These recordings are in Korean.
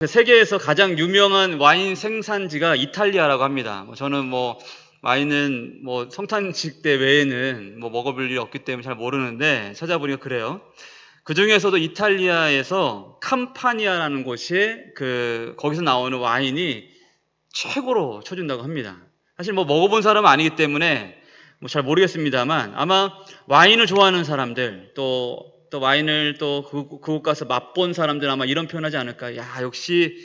세계에서 가장 유명한 와인 생산지가 이탈리아라고 합니다. 저는 와인은 성탄식 때 외에는 먹어볼 일이 없기 때문에 잘 모르는데 찾아보니까 그래요. 그 중에서도 이탈리아에서 캄파니아라는 곳이 거기서 나오는 와인이 최고로 쳐준다고 합니다. 사실 먹어본 사람은 아니기 때문에 잘 모르겠습니다만, 아마 와인을 좋아하는 사람들, 또 와인을 그곳 가서 맛본 사람들 아마 이런 표현하지 않을까. 야, 역시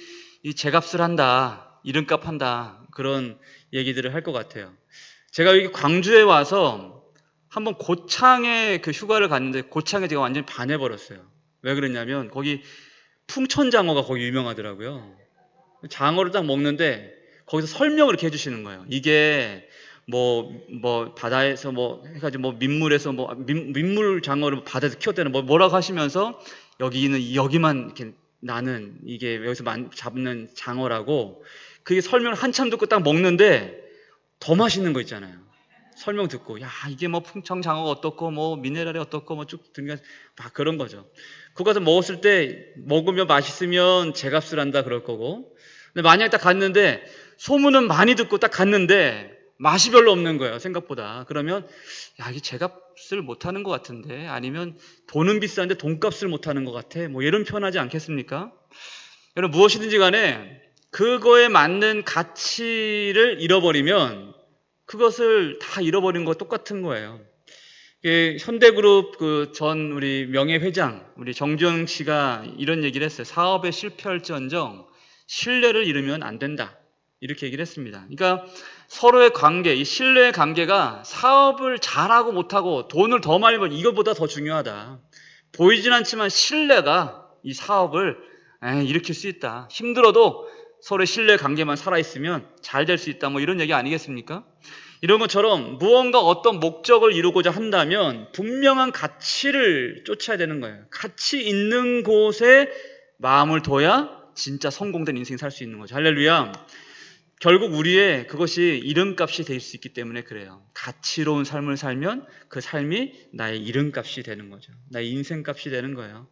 이 제값을 한다, 이름값 한다, 그런 얘기들을 할 것 같아요. 제가 여기 광주에 와서 한번 고창에 휴가를 갔는데, 고창에 제가 완전히 반해버렸어요. 왜 그랬냐면 거기 풍천장어가 거기 유명하더라고요. 장어를 딱 먹는데 거기서 설명을 이렇게 해주시는 거예요. 이게 바다에서 해가지고 민물에서 민물 장어를 바다에서 키웠다는 뭐라고 하시면서 여기만 이렇게 나는 이게 여기서 잡는 장어라고, 그게 설명을 한참 듣고 딱 먹는데 더 맛있는 거 있잖아요. 설명 듣고, 야, 이게 풍청 장어가 어떻고 미네랄이 어떻고 쭉 등등 막 그런 거죠. 그거 가서 먹었을 때 먹으면 맛있으면 제값을 한다 그럴 거고, 근데 만약에 딱 갔는데 소문은 많이 듣고 딱 갔는데 맛이 별로 없는 거예요, 생각보다. 그러면 야, 이게 제값을 못하는 것 같은데, 아니면 돈은 비싼데 돈값을 못하는 것 같아, 이런 표현하지 않겠습니까? 여러분, 무엇이든지 간에 그거에 맞는 가치를 잃어버리면 그것을 다 잃어버린 거 똑같은 거예요. 현대그룹 전 우리 명예회장, 우리 정주영 씨가 이런 얘기를 했어요. 사업에 실패할지언정 신뢰를 잃으면 안 된다, 이렇게 얘기를 했습니다. 그러니까 서로의 관계, 이 신뢰의 관계가 사업을 잘하고 못하고 돈을 더 많이 벌면 이것보다 더 중요하다. 보이진 않지만 신뢰가 이 사업을 일으킬 수 있다. 힘들어도 서로의 신뢰 관계만 살아있으면 잘 될 수 있다, 이런 얘기 아니겠습니까? 이런 것처럼 무언가 어떤 목적을 이루고자 한다면 분명한 가치를 쫓아야 되는 거예요. 가치 있는 곳에 마음을 둬야 진짜 성공된 인생 살 수 있는 거죠. 할렐루야. 결국 우리의 그것이 이름값이 될 수 있기 때문에 그래요. 가치로운 삶을 살면 그 삶이 나의 이름값이 되는 거죠. 나의 인생값이 되는 거예요.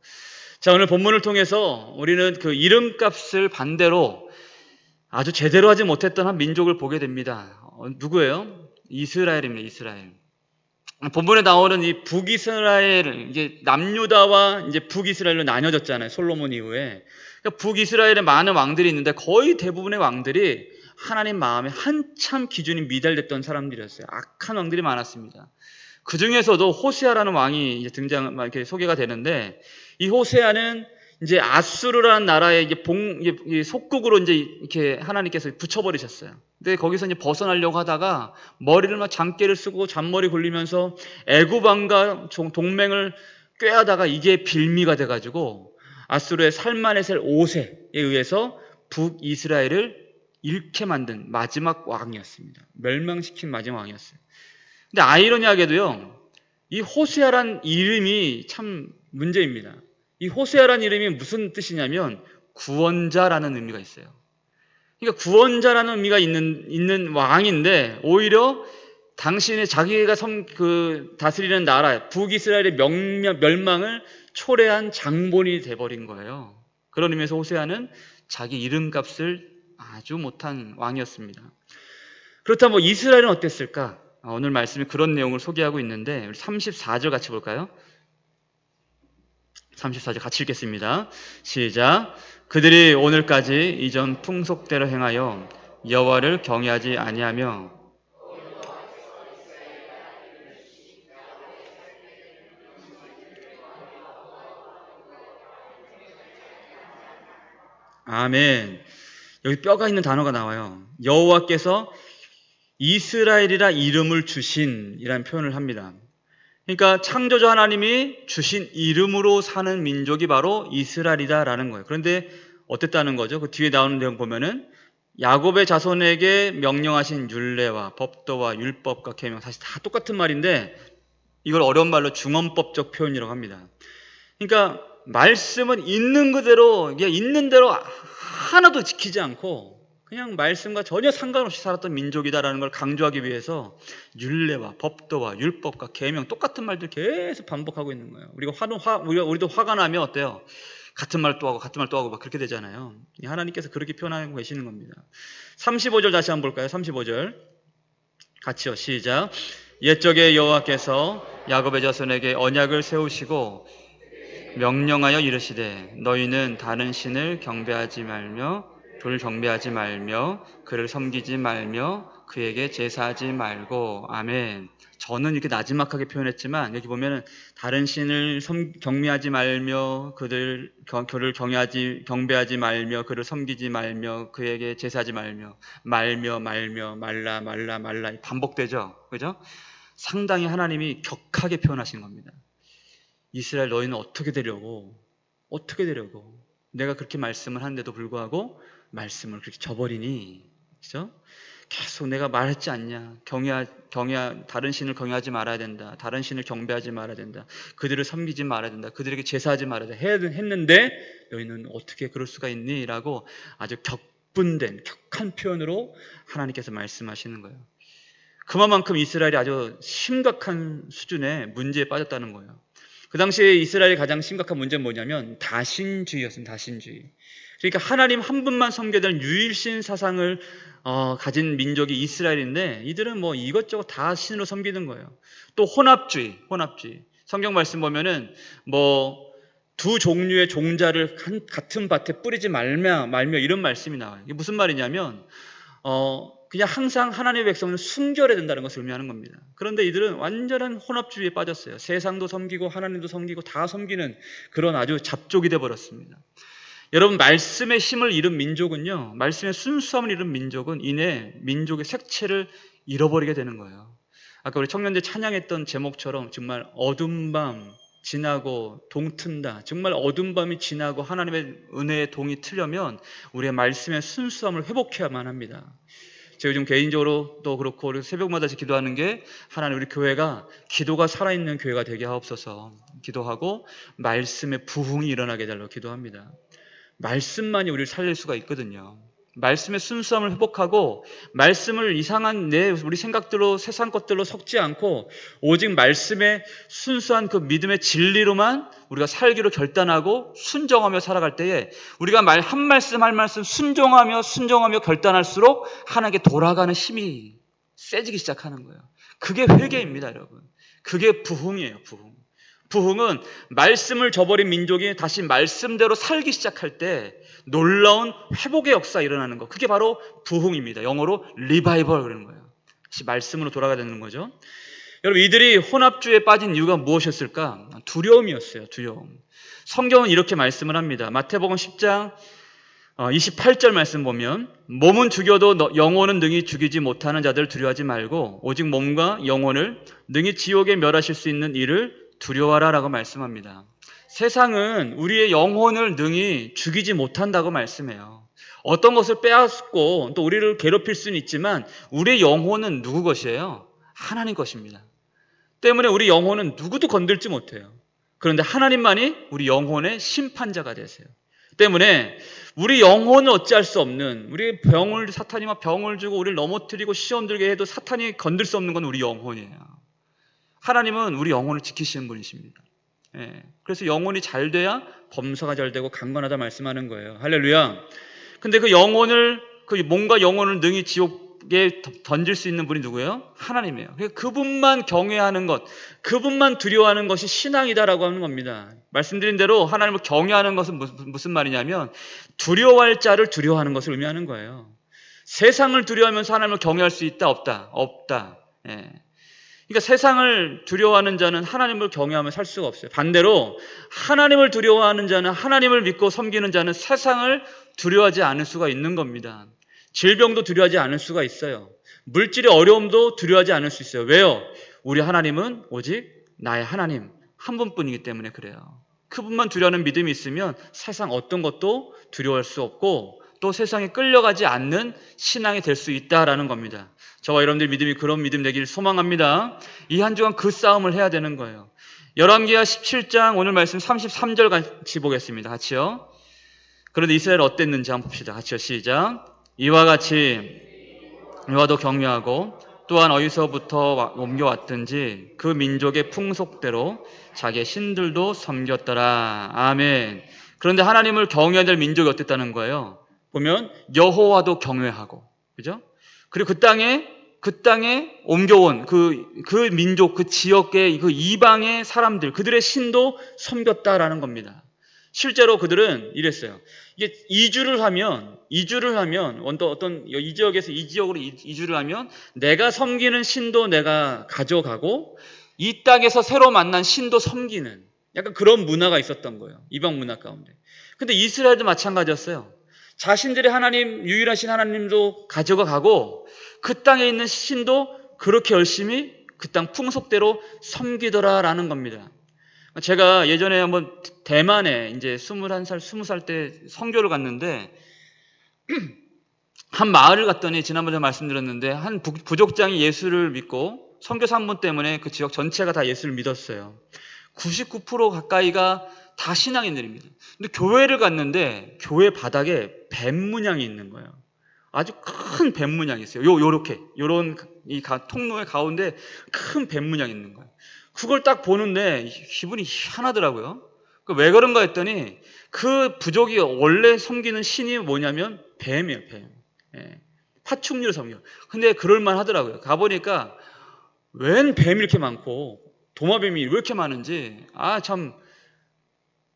자, 오늘 본문을 통해서 우리는 그 이름값을 반대로 아주 제대로 하지 못했던 한 민족을 보게 됩니다. 누구예요? 이스라엘입니다. 이스라엘. 본문에 나오는 이 북이스라엘, 이제 남유다와 이제 북이스라엘로 나뉘어졌잖아요, 솔로몬 이후에. 그러니까 북이스라엘에 많은 왕들이 있는데 거의 대부분의 왕들이 하나님 마음에 한참 기준이 미달됐던 사람들이었어요. 악한 왕들이 많았습니다. 그 중에서도 호세아라는 왕이 이제 이렇게 소개가 되는데, 이 호세아는 이제 아수르라는 나라의 속국으로 이제 이렇게 하나님께서 붙여버리셨어요. 근데 거기서 이제 벗어나려고 하다가 머리를 장깨를 쓰고 잔머리 굴리면서 애굽 왕과 동맹을 꾀하다가 이게 빌미가 돼가지고 아수르의 살마네셀 5세에 의해서 북이스라엘을 잃게 만든 마지막 왕이었습니다. 멸망시킨 마지막 왕이었어요. 근데 아이러니하게도요, 이 호세아란 이름이 참 문제입니다. 이 호세아란 이름이 무슨 뜻이냐면 구원자라는 의미가 있어요. 그러니까 구원자라는 의미가 있는 왕인데, 오히려 당신의 자기가 다스리는 나라 북이스라엘의 멸망을 초래한 장본이 돼버린 거예요. 그런 의미에서 호세아는 자기 이름값을 아주 못한 왕이었습니다. 그렇다면 이스라엘은 어땠을까? 오늘 말씀이 그런 내용을 소개하고 있는데, 우리 34절 같이 볼까요? 34절 같이 읽겠습니다. 시작. 그들이 오늘까지 이전 풍속대로 행하여 여호와를 경외하지 아니하며 아멘. 여기 뼈가 있는 단어가 나와요. 여호와께서 이스라엘이라 이름을 주신 이라는 표현을 합니다. 그러니까 창조자 하나님이 주신 이름으로 사는 민족이 바로 이스라엘이다라는 거예요. 그런데 어땠다는 거죠? 그 뒤에 나오는 내용 보면은 야곱의 자손에게 명령하신 율례와 법도와 율법과 계명, 사실 다 똑같은 말인데 이걸 어려운 말로 중언법적 표현이라고 합니다. 그러니까 말씀은 있는 그대로, 있는 대로 하나도 지키지 않고 그냥 말씀과 전혀 상관없이 살았던 민족이다라는 걸 강조하기 위해서 율례와 법도와 율법과 계명, 똑같은 말들 계속 반복하고 있는 거예요. 우리도 화가 나면 어때요? 같은 말 또 하고 같은 말 또 하고 막 그렇게 되잖아요. 하나님께서 그렇게 표현하고 계시는 겁니다. 35절 다시 한번 볼까요? 35절 같이요. 시작. 옛적에 여호와께서 야곱의 자손에게 언약을 세우시고 명령하여 이르시되 너희는 다른 신을 경배하지 말며 돌을 경배하지 말며 그를 섬기지 말며 그에게 제사하지 말고. 아멘. 저는 이렇게 나지막하게 표현했지만 여기 보면은 다른 신을 경배하지 말며 그를 경배하지 말며 그를 섬기지 말며 그에게 제사하지 말며 말라 반복되죠. 그죠? 상당히 하나님이 격하게 표현하신 겁니다. 이스라엘 너희는 어떻게 되려고 내가 그렇게 말씀을 하는데도 불구하고 말씀을 그렇게 저버리니. 그죠? 계속 내가 말했지 않냐. 다른 신을 경외하지 말아야 된다. 다른 신을 경배하지 말아야 된다. 그들을 섬기지 말아야 된다. 그들에게 제사하지 말아야 된다. 했는데 너희는 어떻게 그럴 수가 있니? 라고 아주 격한 표현으로 하나님께서 말씀하시는 거예요. 그만큼 이스라엘이 아주 심각한 수준의 문제에 빠졌다는 거예요. 그 당시에 이스라엘의 가장 심각한 문제는 뭐냐면 다신주의였습니다. 다신주의. 그러니까 하나님 한 분만 섬겨야 되는 유일신 사상을 가진 민족이 이스라엘인데 이들은 뭐 이것저것 다 신으로 섬기는 거예요. 또 혼합주의. 성경 말씀 보면은 뭐 두 종류의 종자를 같은 밭에 뿌리지 말며 이런 말씀이 나와요. 이게 무슨 말이냐면 그냥 항상 하나님의 백성은 순결해야 된다는 것을 의미하는 겁니다. 그런데 이들은 완전한 혼합주의에 빠졌어요. 세상도 섬기고 하나님도 섬기고 다 섬기는 그런 아주 잡족이 되어버렸습니다. 여러분, 말씀의 힘을 잃은 민족은요, 말씀의 순수함을 잃은 민족은 이내 민족의 색채를 잃어버리게 되는 거예요. 아까 우리 청년들 찬양했던 제목처럼 정말 어두운 밤 지나고 동 튼다. 정말 어두운 밤이 지나고 하나님의 은혜의 동이 트려면 우리의 말씀의 순수함을 회복해야만 합니다. 제가 요즘 개인적으로 또 그렇고 우리 새벽마다 기도하는 게 하나님 우리 교회가 기도가 살아있는 교회가 되게 하옵소서 기도하고 말씀의 부흥이 일어나게 해달라고 기도합니다. 말씀만이 우리를 살릴 수가 있거든요. 말씀의 순수함을 회복하고 말씀을 이상한 우리 생각들로 세상 것들로 섞지 않고 오직 말씀의 순수한 그 믿음의 진리로만 우리가 살기로 결단하고 순종하며 살아갈 때에 우리가 한 말씀 한 말씀 순종하며 결단할수록 하나님께 돌아가는 힘이 세지기 시작하는 거예요. 그게 회개입니다, 여러분. 그게 부흥이에요, 부흥. 부흥은 말씀을 저버린 민족이 다시 말씀대로 살기 시작할 때 놀라운 회복의 역사가 일어나는 것. 그게 바로 부흥입니다. 영어로 리바이벌 그러는 거예요. 다시 말씀으로 돌아가야 되는 거죠. 여러분, 이들이 혼합주의에 빠진 이유가 무엇이었을까? 두려움이었어요. 두려움. 성경은 이렇게 말씀을 합니다. 마태복음 10장 28절 말씀 보면 몸은 죽여도 영혼은 능히 죽이지 못하는 자들 두려워하지 말고 오직 몸과 영혼을 능히 지옥에 멸하실 수 있는 이를 두려워하라 라고 말씀합니다. 세상은 우리의 영혼을 능히 죽이지 못한다고 말씀해요. 어떤 것을 빼앗고 또 우리를 괴롭힐 수는 있지만 우리의 영혼은 누구 것이에요? 하나님 것입니다. 때문에 우리 영혼은 누구도 건들지 못해요. 그런데 하나님만이 우리 영혼의 심판자가 되세요. 때문에 우리 영혼을 어찌할 수 없는 우리 사탄이 막 병을 주고 우리를 넘어뜨리고 시험 들게 해도 사탄이 건들 수 없는 건 우리 영혼이에요. 하나님은 우리 영혼을 지키시는 분이십니다. 그래서 영혼이 잘 돼야 범사가 잘 되고 강건하다 말씀하는 거예요. 할렐루야. 근데 그 몸과 영혼을 능히 지옥에 던질 수 있는 분이 누구예요? 하나님이에요. 그분만 경외하는 것, 그분만 두려워하는 것이 신앙이다라고 하는 겁니다. 말씀드린 대로 하나님을 경외하는 것은 무슨 말이냐면 두려워할 자를 두려워하는 것을 의미하는 거예요. 세상을 두려워하면서 하나님을 경외할 수 있다? 없다. 그러니까 세상을 두려워하는 자는 하나님을 경외하며 살 수가 없어요. 반대로 하나님을 두려워하는 자는 하나님을 믿고 섬기는 자는 세상을 두려워하지 않을 수가 있는 겁니다. 질병도 두려워하지 않을 수가 있어요. 물질의 어려움도 두려워하지 않을 수 있어요. 왜요? 우리 하나님은 오직 나의 하나님 한 분뿐이기 때문에 그래요. 그분만 두려워하는 믿음이 있으면 세상 어떤 것도 두려워할 수 없고 또 세상에 끌려가지 않는 신앙이 될 수 있다라는 겁니다. 저와 여러분들 믿음이 그런 믿음 되길 소망합니다. 이 한 주간 그 싸움을 해야 되는 거예요. 열왕기하 17장 오늘 말씀 33절 같이 보겠습니다. 같이요. 그런데 이스라엘 어땠는지 한번 봅시다. 같이요. 시작. 이와 같이 여호와도 경외하고 또한 어디서부터 옮겨왔든지 그 민족의 풍속대로 자기의 신들도 섬겼더라. 아멘. 그런데 하나님을 경외해야 될 민족이 어땠다는 거예요? 보면 여호와도 경외하고, 그죠? 그리고 그 땅에 옮겨온 그 민족, 그 지역의 그 이방의 사람들, 그들의 신도 섬겼다라는 겁니다. 실제로 그들은 이랬어요. 이게 이주를 하면 어떤 이 지역에서 이 지역으로 이주를 하면 내가 섬기는 신도 내가 가져가고 이 땅에서 새로 만난 신도 섬기는 약간 그런 문화가 있었던 거예요. 이방 문화 가운데. 근데 이스라엘도 마찬가지였어요. 자신들의 하나님, 유일하신 하나님도 가져가고 그 땅에 있는 신도 그렇게 열심히 그 땅 풍속대로 섬기더라라는 겁니다. 제가 예전에 한번 대만에 이제 21살, 20살 때 선교를 갔는데 한 마을을 갔더니 지난번에 말씀드렸는데 한 부족장이 예수를 믿고 선교사 한 분 때문에 그 지역 전체가 다 예수를 믿었어요. 99% 가까이가 다 신앙인들입니다. 근데 교회를 갔는데 교회 바닥에 뱀 문양이 있는 거예요. 아주 큰 뱀 문양이 있어요. 요런 이 통로의 가운데 큰 뱀 문양이 있는 거예요. 그걸 딱 보는데 기분이 희한하더라고요. 왜 그런가 했더니 그 부족이 원래 섬기는 신이 뭐냐면 뱀이에요, 뱀. 예, 파충류를 섬겨요. 근데 그럴만 하더라고요. 가보니까 웬 뱀이 이렇게 많고 도마뱀이 왜 이렇게 많은지 참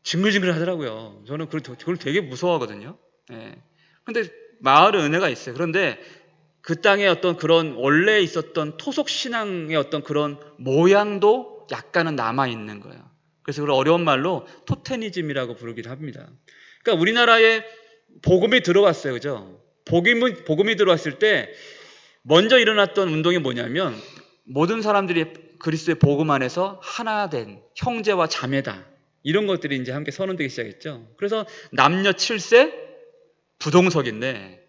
징글징글 하더라고요. 저는 그걸 되게 무서워하거든요. 예. 근데 마을에 은혜가 있어요. 그런데 그 땅에 어떤 그런 원래 있었던 토속 신앙의 어떤 그런 모양도 약간은 남아 있는 거예요. 그래서 그걸 어려운 말로 토테니즘이라고 부르기도 합니다. 그러니까 우리나라에 복음이 들어왔어요, 그죠? 복음이 들어왔을 때 먼저 일어났던 운동이 뭐냐면 모든 사람들이 그리스도의 복음 안에서 하나 된 형제와 자매다. 이런 것들이 이제 함께 선언되기 시작했죠. 그래서 남녀 7세 부동석인데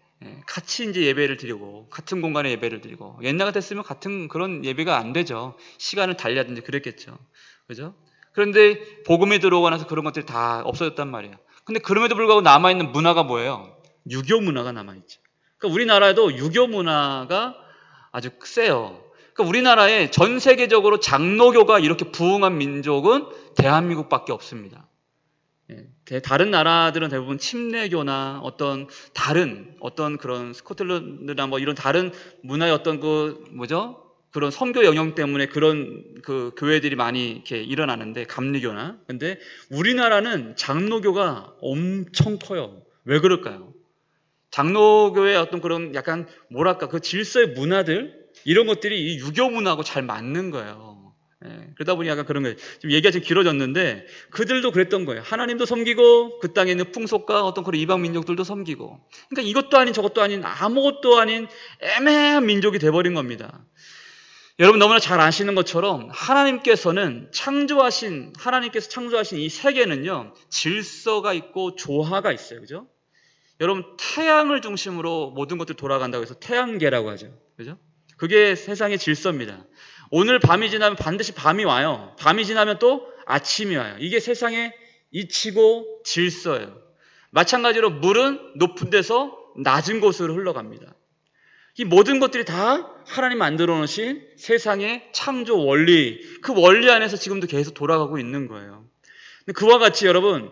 같이 이제 예배를 드리고 같은 공간에 예배를 드리고 옛날 같았으면 같은 그런 예배가 안 되죠. 시간을 달리하든지 그랬겠죠. 그죠? 그런데 복음이 들어오고 나서 그런 것들이 다 없어졌단 말이에요. 근데 그럼에도 불구하고 남아있는 문화가 뭐예요? 유교 문화가 남아있죠. 그러니까 우리나라에도 유교 문화가 아주 세요. 그러니까 우리나라에 전 세계적으로 장로교가 이렇게 부흥한 민족은 대한민국밖에 없습니다. 다른 나라들은 대부분 침례교나 어떤 그런 스코틀랜드나 뭐 이런 다른 문화의 어떤 그런 선교 영향 때문에 그런 그 교회들이 많이 이렇게 일어나는데 감리교나. 근데 우리나라는 장로교가 엄청 커요. 왜 그럴까요? 장로교의 어떤 그런 약간 뭐랄까 그 질서의 문화들 이런 것들이 이 유교 문화하고 잘 맞는 거예요. 그러다 보니 약간 그런 거예요. 지금 얘기가 좀 길어졌는데 그들도 그랬던 거예요. 하나님도 섬기고 그 땅에 있는 풍속과 어떤 그런 이방 민족들도 섬기고. 그러니까 이것도 아닌 저것도 아닌 아무것도 아닌 애매한 민족이 돼버린 겁니다. 여러분 너무나 잘 아시는 것처럼 하나님께서 창조하신 이 세계는요 질서가 있고 조화가 있어요. 그죠? 여러분 태양을 중심으로 모든 것들이 돌아간다고 해서 태양계라고 하죠. 그죠? 그게 세상의 질서입니다. 오늘 밤이 지나면 반드시 밤이 와요. 밤이 지나면 또 아침이 와요. 이게 세상의 이치고 질서예요. 마찬가지로 물은 높은 데서 낮은 곳으로 흘러갑니다. 이 모든 것들이 다 하나님 만들어 놓으신 세상의 창조 원리, 그 원리 안에서 지금도 계속 돌아가고 있는 거예요. 그와 같이 여러분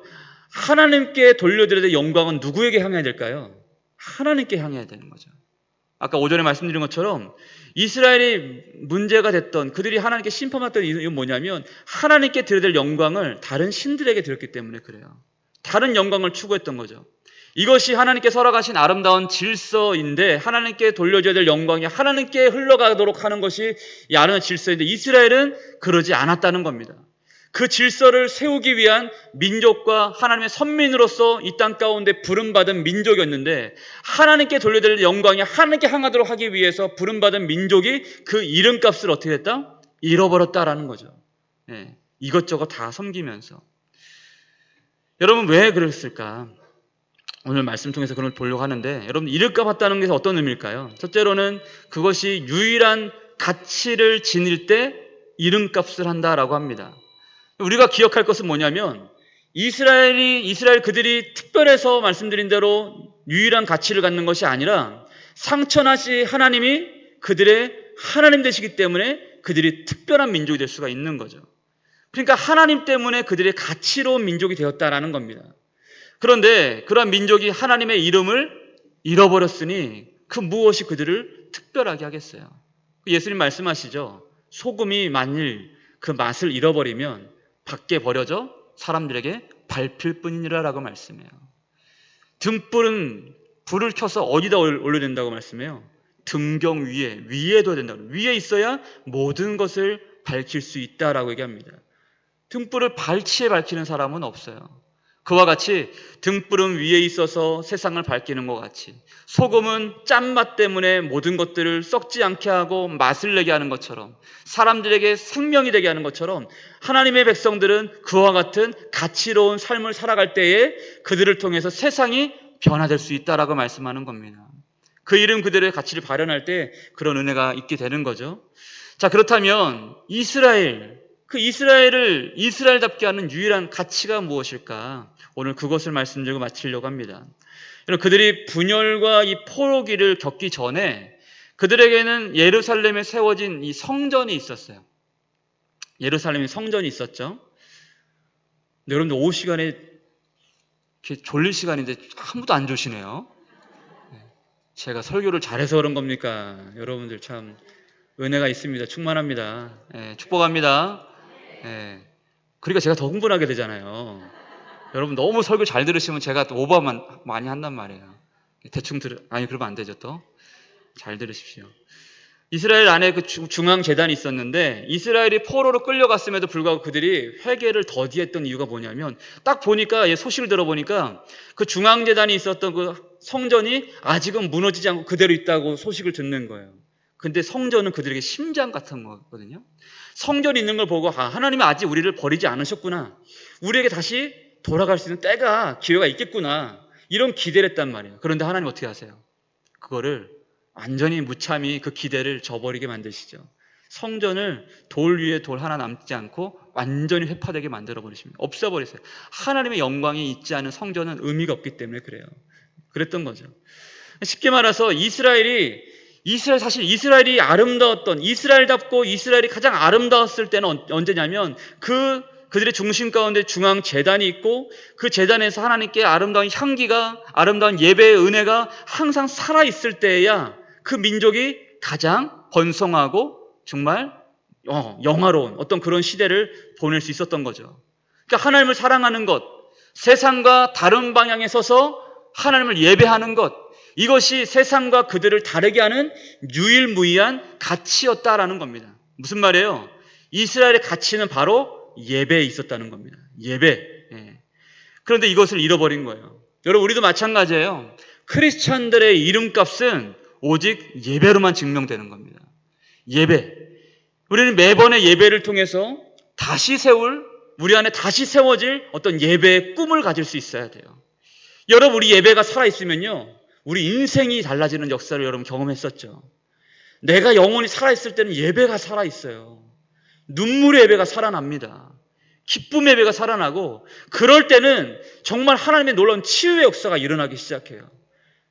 하나님께 돌려드려야 될 영광은 누구에게 향해야 될까요? 하나님께 향해야 되는 거죠. 아까 오전에 말씀드린 것처럼 이스라엘이 문제가 됐던 그들이 하나님께 심판받던 이유는 뭐냐면 하나님께 드려야 될 영광을 다른 신들에게 드렸기 때문에 그래요. 다른 영광을 추구했던 거죠. 이것이 하나님께 설악하신 아름다운 질서인데 하나님께 돌려줘야 될 영광이 하나님께 흘러가도록 하는 것이 이 아름다운 질서인데 이스라엘은 그러지 않았다는 겁니다. 그 질서를 세우기 위한 민족과 하나님의 선민으로서 이 땅 가운데 부름받은 민족이었는데 하나님께 돌려드릴 영광이 하나님께 향하도록 하기 위해서 부름받은 민족이 그 이름값을 어떻게 했다? 잃어버렸다라는 거죠. 이것저것 다 섬기면서. 여러분 왜 그랬을까? 오늘 말씀 통해서 그걸 보려고 하는데 여러분 이름값 받다는 게 어떤 의미일까요? 첫째로는 그것이 유일한 가치를 지닐 때 이름값을 한다라고 합니다. 우리가 기억할 것은 뭐냐면 이스라엘 그들이 특별해서 말씀드린 대로 유일한 가치를 갖는 것이 아니라 상천하시 하나님이 그들의 하나님 되시기 때문에 그들이 특별한 민족이 될 수가 있는 거죠. 그러니까 하나님 때문에 그들의 가치로운 민족이 되었다라는 겁니다. 그런데 그러한 민족이 하나님의 이름을 잃어버렸으니 그 무엇이 그들을 특별하게 하겠어요? 예수님 말씀하시죠. 소금이 만일 그 맛을 잃어버리면 밖에 버려져 사람들에게 밟힐 뿐이니라 라고 말씀해요. 등불은 불을 켜서 어디다 올려야 된다고 말씀해요? 등경 위에 둬야 된다고. 위에 있어야 모든 것을 밝힐 수 있다라고 얘기합니다. 등불을 발치에 밝히는 사람은 없어요. 그와 같이 등불은 위에 있어서 세상을 밝히는 것 같이 소금은 짠맛 때문에 모든 것들을 썩지 않게 하고 맛을 내게 하는 것처럼 사람들에게 생명이 되게 하는 것처럼 하나님의 백성들은 그와 같은 가치로운 삶을 살아갈 때에 그들을 통해서 세상이 변화될 수 있다라고 말씀하는 겁니다. 그 이름 그들의 가치를 발현할 때 그런 은혜가 있게 되는 거죠. 자, 그렇다면 이스라엘을 이스라엘답게 하는 유일한 가치가 무엇일까? 오늘 그것을 말씀드리고 마치려고 합니다. 여러분, 그들이 분열과 이 포로기를 겪기 전에 그들에게는 예루살렘에 세워진 이 성전이 있었어요. 예루살렘에 성전이 있었죠. 근데 여러분들 오후 시간에 이렇게 졸릴 시간인데 아무도 안 조시네요. 제가 설교를 잘해서 그런 겁니까? 여러분들 참 은혜가 있습니다. 충만합니다. 축복합니다. 그러니까 제가 더 흥분하게 되잖아요. 여러분 너무 설교 잘 들으시면 제가 또 오버만 많이 한단 말이에요. 대충 그러면 안 되죠. 또 잘 들으십시오. 이스라엘 안에 그 중앙 제단이 있었는데 이스라엘이 포로로 끌려갔음에도 불구하고 그들이 회개를 더디했던 이유가 뭐냐면 딱 보니까 소식을 들어보니까 그 중앙 제단이 있었던 그 성전이 아직은 무너지지 않고 그대로 있다고 소식을 듣는 거예요. 근데 성전은 그들에게 심장 같은 거거든요. 성전이 있는 걸 보고 하나님이 아직 우리를 버리지 않으셨구나. 우리에게 다시 돌아갈 수 있는 기회가 있겠구나. 이런 기대를 했단 말이에요. 그런데 하나님 어떻게 하세요? 그거를 완전히 무참히 그 기대를 저버리게 만드시죠. 성전을 돌 위에 돌 하나 남지 않고 완전히 회파되게 만들어 버리십니다. 없애버리세요. 하나님의 영광이 있지 않은 성전은 의미가 없기 때문에 그래요. 그랬던 거죠. 쉽게 말해서 이스라엘이 아름다웠던 이스라엘답고 이스라엘이 가장 아름다웠을 때는 언제냐면 그들의 중심 가운데 중앙 제단이 있고 그 제단에서 하나님께 아름다운 향기가 아름다운 예배의 은혜가 항상 살아있을 때에야 그 민족이 가장 번성하고 정말 영화로운 어떤 그런 시대를 보낼 수 있었던 거죠. 그러니까 하나님을 사랑하는 것, 세상과 다른 방향에 서서 하나님을 예배하는 것, 이것이 세상과 그들을 다르게 하는 유일무이한 가치였다라는 겁니다. 무슨 말이에요? 이스라엘의 가치는 바로 예배에 있었다는 겁니다. 예배. 그런데 이것을 잃어버린 거예요. 여러분, 우리도 마찬가지예요. 크리스찬들의 이름값은 오직 예배로만 증명되는 겁니다. 예배. 우리는 매번의 예배를 통해서 우리 안에 다시 세워질 어떤 예배의 꿈을 가질 수 있어야 돼요. 여러분, 우리 예배가 살아있으면요, 우리 인생이 달라지는 역사를 여러분 경험했었죠. 내가 영혼이 살아있을 때는 예배가 살아있어요. 눈물의 예배가 살아납니다. 기쁨의 예배가 살아나고, 그럴 때는 정말 하나님의 놀라운 치유의 역사가 일어나기 시작해요.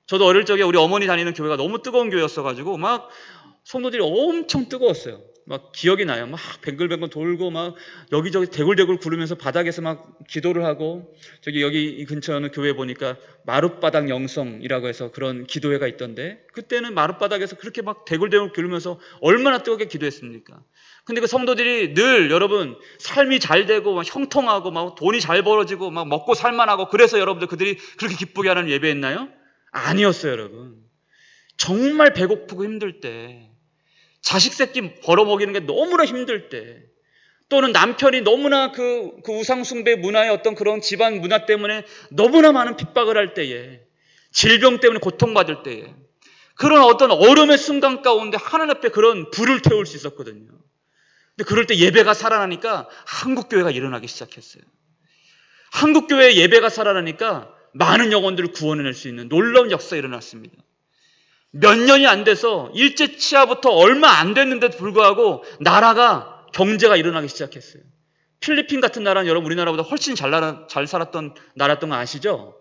저도 어릴 적에 우리 어머니 다니는 교회가 너무 뜨거운 교회였어가지고 막 성도들이 엄청 뜨거웠어요. 막 기억이 나요. 막 뱅글뱅글 돌고 막 여기저기 대굴대굴 구르면서 바닥에서 막 기도를 하고, 여기 이 근처에 있는 교회 보니까 마룻바닥 영성이라고 해서 그런 기도회가 있던데, 그때는 마룻바닥에서 그렇게 막 대굴대굴 구르면서 얼마나 뜨겁게 기도했습니까? 근데 그 성도들이 늘 여러분 삶이 잘 되고 막 형통하고 막 돈이 잘 벌어지고 막 먹고 살만하고, 그래서 여러분들 그들이 그렇게 기쁘게 하는 예배했나요? 아니었어요, 여러분. 정말 배고프고 힘들 때, 자식 새끼 벌어먹이는 게 너무나 힘들 때, 또는 남편이 너무나 그 우상숭배 문화의 어떤 그런 집안 문화 때문에 너무나 많은 핍박을 할 때에, 질병 때문에 고통받을 때에, 그런 어떤 얼음의 순간 가운데 하나님 앞에 그런 불을 태울 수 있었거든요. 근데 그럴 때 예배가 살아나니까 한국교회가 일어나기 시작했어요. 한국교회의 예배가 살아나니까 많은 영혼들을 구원해낼 수 있는 놀라운 역사가 일어났습니다. 몇 년이 안 돼서 일제치하부터 얼마 안 됐는데도 불구하고 나라가, 경제가 일어나기 시작했어요. 필리핀 같은 나라는 여러분 우리나라보다 훨씬 잘 살았던 나라였던 거 아시죠?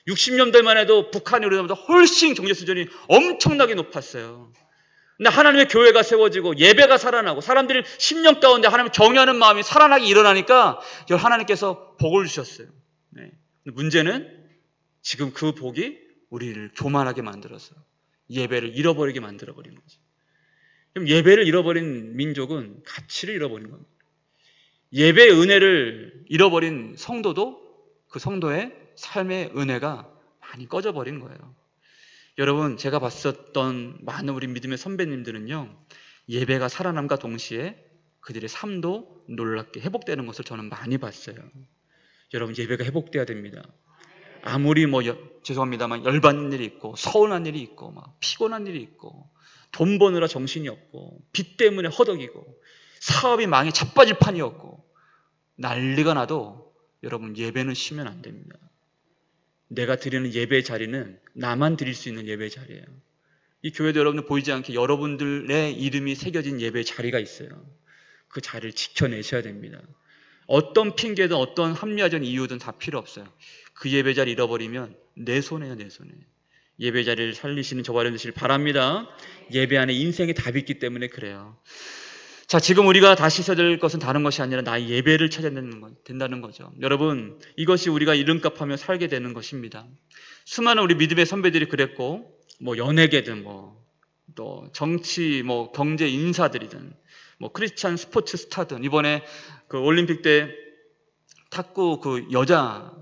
60년대만 해도 북한이 우리나라보다 훨씬 경제 수준이 엄청나게 높았어요. 근데 하나님의 교회가 세워지고 예배가 살아나고 사람들이 10년 가운데 하나님을 경외하는 마음이 살아나게 일어나니까 하나님께서 복을 주셨어요. 문제는 지금 그 복이 우리를 교만하게 만들어서 예배를 잃어버리게 만들어버린 거죠. 그럼 예배를 잃어버린 민족은 가치를 잃어버린 겁니다. 예배의 은혜를 잃어버린 성도도 그 성도의 삶의 은혜가 많이 꺼져버린 거예요. 여러분, 제가 봤었던 많은 우리 믿음의 선배님들은요, 예배가 살아남과 동시에 그들의 삶도 놀랍게 회복되는 것을 저는 많이 봤어요. 여러분, 예배가 회복돼야 됩니다. 아무리 죄송합니다만 열받는 일이 있고 서운한 일이 있고 막 피곤한 일이 있고 돈 버느라 정신이 없고 빚 때문에 허덕이고 사업이 망해 자빠질 판이었고 난리가 나도 여러분, 예배는 쉬면 안 됩니다. 내가 드리는 예배 자리는 나만 드릴 수 있는 예배 자리예요. 이 교회도 여러분들 보이지 않게 여러분들의 이름이 새겨진 예배 자리가 있어요. 그 자리를 지켜내셔야 됩니다. 어떤 핑계든 어떤 합리화적인 이유든 다 필요 없어요. 그 예배 자리 잃어버리면 내 손해요, 내 손해. 예배 자리를 살리시는 저와 여러분 되시길 바랍니다. 예배 안에 인생의 답이 있기 때문에 그래요. 자, 지금 우리가 다시 써야 될 것은 다른 것이 아니라 나의 예배를 찾아야 된다는 거죠. 여러분, 이것이 우리가 이름값하며 살게 되는 것입니다. 수많은 우리 믿음의 선배들이 그랬고, 연예계든 또 정치, 경제 인사들이든 크리스찬 스포츠 스타든 이번에 그 올림픽 때 탁구 그 여자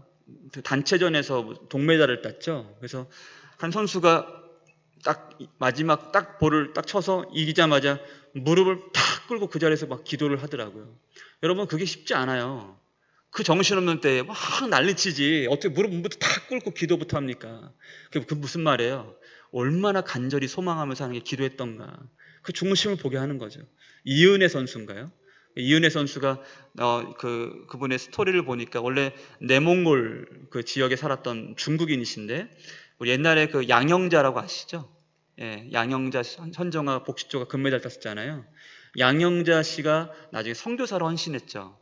단체전에서 동메달을 땄죠. 그래서 한 선수가 딱 마지막 딱 볼을 딱 쳐서 이기자마자 무릎을 탁 꿇고 그 자리에서 막 기도를 하더라고요. 여러분, 그게 쉽지 않아요. 그 정신없는 때에 막 난리치지 어떻게 무릎부터 탁 꿇고 기도부터 합니까? 그 무슨 말이에요? 얼마나 간절히 소망하면서 하는 게 기도했던가. 그 중심을 보게 하는 거죠. 이은혜 선수인가요? 이은혜 선수가 그분의 스토리를 보니까 원래 내몽골 그 지역에 살았던 중국인이신데, 우리 옛날에 그 양영자라고 아시죠? 예, 양영자 현정아 복식조가 금메달 땄었잖아요. 양영자 씨가 나중에 선교사로 헌신했죠.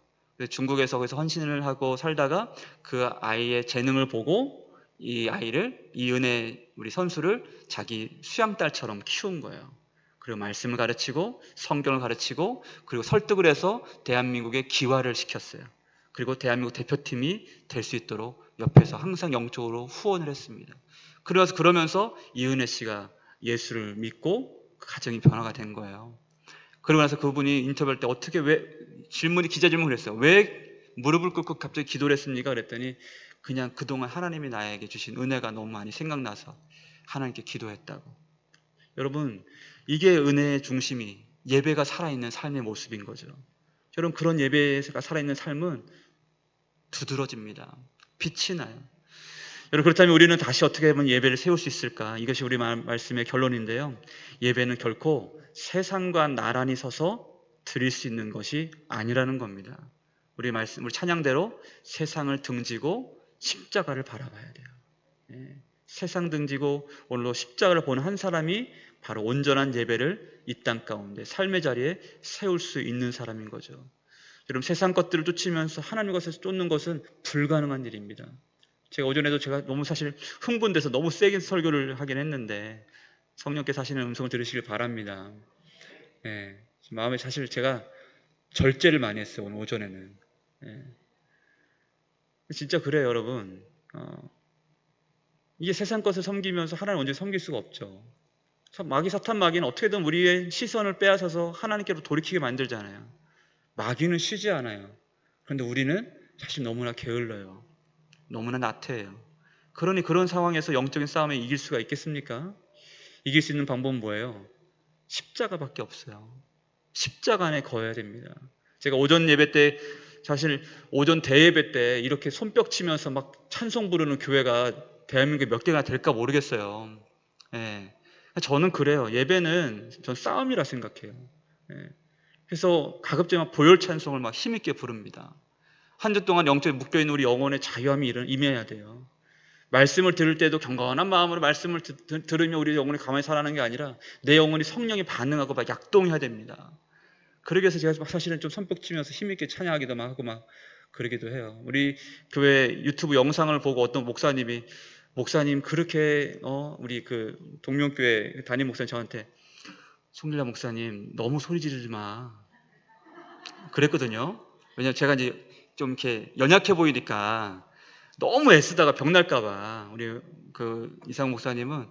중국에서 거기서 헌신을 하고 살다가 그 아이의 재능을 보고 이 아이를, 이은혜 우리 선수를 자기 수양딸처럼 키운 거예요. 그리고 말씀을 가르치고 성경을 가르치고 그리고 설득을 해서 대한민국에 기화를 시켰어요. 그리고 대한민국 대표팀이 될 수 있도록 옆에서 항상 영적으로 후원을 했습니다. 그러면서 이은혜 씨가 예수를 믿고 그 가정이 변화가 된 거예요. 그러고 나서 그분이 인터뷰할 때 기자 질문을 했어요. 왜 무릎을 꿇고 갑자기 기도를 했습니까? 그랬더니 그냥 그동안 하나님이 나에게 주신 은혜가 너무 많이 생각나서 하나님께 기도했다고. 여러분, 이게 은혜의 중심이 예배가 살아있는 삶의 모습인 거죠. 여러분, 그런 예배가 살아있는 삶은 두드러집니다. 빛이 나요. 여러분, 그렇다면 우리는 다시 어떻게 하면 예배를 세울 수 있을까? 이것이 우리 말씀의 결론인데요. 예배는 결코 세상과 나란히 서서 드릴 수 있는 것이 아니라는 겁니다. 우리 찬양대로 세상을 등지고 십자가를 바라봐야 돼요. 예. 세상 등지고 오늘로 십자가를 보는 한 사람이 바로 온전한 예배를 이 땅 가운데 삶의 자리에 세울 수 있는 사람인 거죠. 여러분, 세상 것들을 쫓으면서 하나님 것을 쫓는 것은 불가능한 일입니다. 제가 오전에도 너무 사실 흥분돼서 너무 세게 설교를 하긴 했는데 성령께서 하시는 음성을 들으시길 바랍니다. 예, 마음에 사실 제가 절제를 많이 했어요, 오늘 오전에는. 예. 진짜 그래요, 여러분. 이게 세상 것을 섬기면서 하나님 언제 섬길 수가 없죠. 사탄 마귀는 어떻게든 우리의 시선을 빼앗아서 하나님께로 돌이키게 만들잖아요. 마귀는 쉬지 않아요. 그런데 우리는 사실 너무나 게을러요. 너무나 나태해요. 그러니 그런 상황에서 영적인 싸움에 이길 수가 있겠습니까? 이길 수 있는 방법은 뭐예요? 십자가밖에 없어요. 십자가 안에 거해야 됩니다. 제가 오전 예배 때, 사실 오전 대예배 때 이렇게 손뼉 치면서 막 찬송 부르는 교회가 대한민국에 몇 개가 될까 모르겠어요. 예. 저는 그래요. 예배는 전 싸움이라 생각해요. 예. 그래서 가급적 보혈 찬송을 막 힘있게 부릅니다. 한 주 동안 영적에 묶여있는 우리 영혼의 자유함이 임해야 돼요. 말씀을 들을 때도 경건한 마음으로 말씀을 들으며 우리 영혼이 가만히 살아가는 게 아니라 내 영혼이 성령에 반응하고 막 약동해야 됩니다. 그러기 위해서 제가 사실은 좀 손뼉 치면서 힘있게 찬양하기도 막 하고 막 그러기도 해요. 우리 교회 유튜브 영상을 보고 어떤 목사님이, 목사님 그렇게 우리 그 동명교회 담임 목사님 저한테, 송길라 목사님 너무 소리 지르지 마 그랬거든요. 왜냐면 제가 이제 좀 이렇게 연약해 보이니까 너무 애쓰다가 병날까 봐 우리 그 이상 목사님은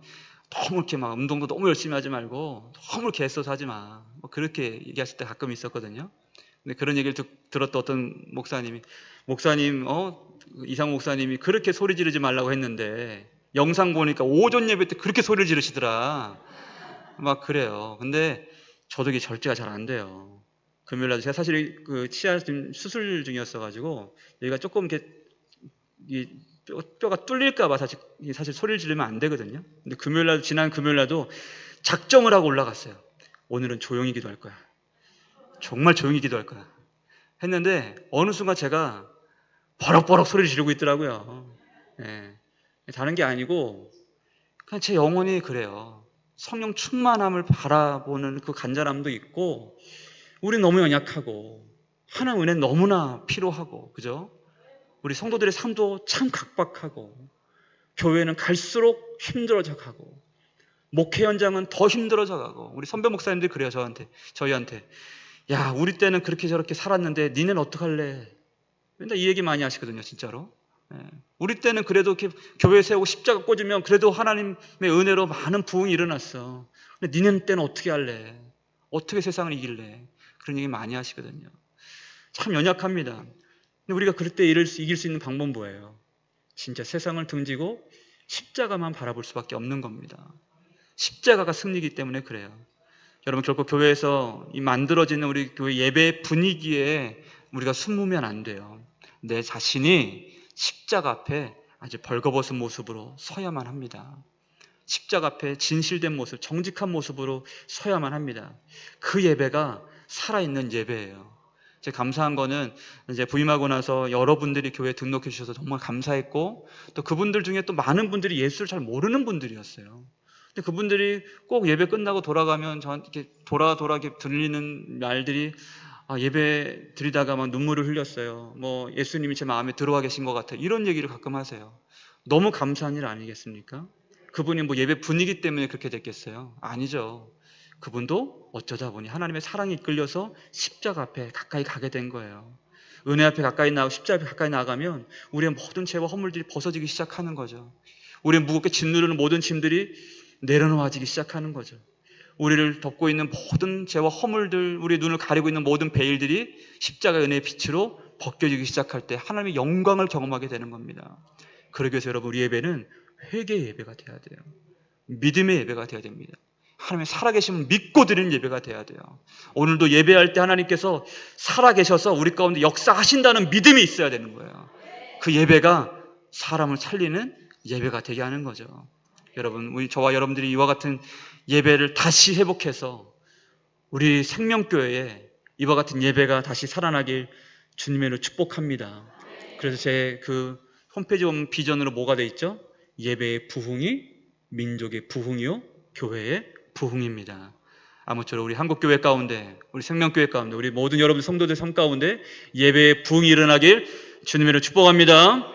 너무 이렇게 막 운동도 너무 열심히 하지 말고 너무 이렇게 애써서 하지 마. 뭐 그렇게 얘기하실 때 가끔 있었거든요. 근데 그런 얘기를 들었던 어떤 목사님 이상 목사님이 그렇게 소리 지르지 말라고 했는데 영상 보니까 오전 예배 때 그렇게 소리를 지르시더라. 막 그래요. 근데 저도 이게 절제가 잘 안 돼요. 금요일날 제가 사실 그 치아 지금 수술 중이었어가지고 여기가 조금 이렇게 이 뼈가 뚫릴까봐 사실 소리를 지르면 안 되거든요. 근데 지난 금요일날도 작정을 하고 올라갔어요. 오늘은 조용히 기도할 거야. 정말 조용히 기도할 거야. 했는데 어느 순간 제가 버럭버럭 소리를 지르고 있더라고요. 예. 다른 게 아니고 그냥 제 영혼이 그래요. 성령 충만함을 바라보는 그 간절함도 있고 우리 너무 연약하고 하나님 은혜 너무나 필요하고 그죠? 우리 성도들의 삶도 참 각박하고 교회는 갈수록 힘들어져 가고 목회 현장은 더 힘들어져 가고 우리 선배 목사님들이 그래요. 저희한테 야 우리 때는 그렇게 저렇게 살았는데 니네는 어떡할래? 맨날 이 얘기 많이 하시거든요. 진짜로. 우리 때는 그래도 이렇게 교회 세우고 십자가 꽂으면 그래도 하나님의 은혜로 많은 부흥이 일어났어. 근데 니네 때는 어떻게 할래? 어떻게 세상을 이길래? 그런 얘기 많이 하시거든요. 참 연약합니다. 근데 우리가 그럴 때 이길 수 있는 방법은 뭐예요? 진짜 세상을 등지고 십자가만 바라볼 수밖에 없는 겁니다. 십자가가 승리이기 때문에 그래요. 여러분 결코 교회에서 이 만들어지는 우리 교회 예배 분위기에 우리가 숨으면 안 돼요. 내 자신이 십자가 앞에 아주 벌거벗은 모습으로 서야만 합니다. 십자가 앞에 진실된 모습, 정직한 모습으로 서야만 합니다. 그 예배가 살아있는 예배예요. 제가 감사한 거는 이제 부임하고 나서 여러분들이 교회에 등록해 주셔서 정말 감사했고 또 그분들 중에 또 많은 분들이 예수를 잘 모르는 분들이었어요. 근데 그분들이 꼭 예배 끝나고 돌아가면 저한테 돌아 이렇게 들리는 말들이 예배 드리다가 막 눈물을 흘렸어요. 뭐 예수님이 제 마음에 들어와 계신 것 같아요. 이런 얘기를 가끔 하세요. 너무 감사한 일 아니겠습니까? 그분이 뭐 예배 분위기 때문에 그렇게 됐겠어요? 아니죠. 그분도 어쩌다 보니 하나님의 사랑에 이끌려서 십자가 앞에 가까이 가게 된 거예요. 은혜 앞에 가까이 나가고 십자가 앞에 가까이 나가면 우리의 모든 죄와 허물들이 벗어지기 시작하는 거죠. 우리의 무겁게 짓누르는 모든 짐들이 내려놓아지기 시작하는 거죠. 우리를 덮고 있는 모든 죄와 허물들, 우리의 눈을 가리고 있는 모든 베일들이 십자가의 은혜의 빛으로 벗겨지기 시작할 때 하나님의 영광을 경험하게 되는 겁니다. 그러기 위해서 여러분 우리 예배는 회개의 예배가 돼야 돼요. 믿음의 예배가 돼야 됩니다. 하나님의 살아계심을 믿고 드리는 예배가 돼야 돼요. 오늘도 예배할 때 하나님께서 살아계셔서 우리 가운데 역사하신다는 믿음이 있어야 되는 거예요. 그 예배가 사람을 살리는 예배가 되게 하는 거죠. 여러분, 저와 여러분들이 이와 같은 예배를 다시 회복해서 우리 생명교회에 이와 같은 예배가 다시 살아나길 주님의 이름으로 축복합니다. 그래서 제 그 홈페이지 보면 비전으로 뭐가 돼 있죠? 예배의 부흥이 민족의 부흥이요 교회의 부흥입니다. 아무쪼록 우리 한국교회 가운데 우리 생명교회 가운데 우리 모든 여러분 성도들 삶 가운데 예배의 부흥이 일어나길 주님의 이름으로 축복합니다.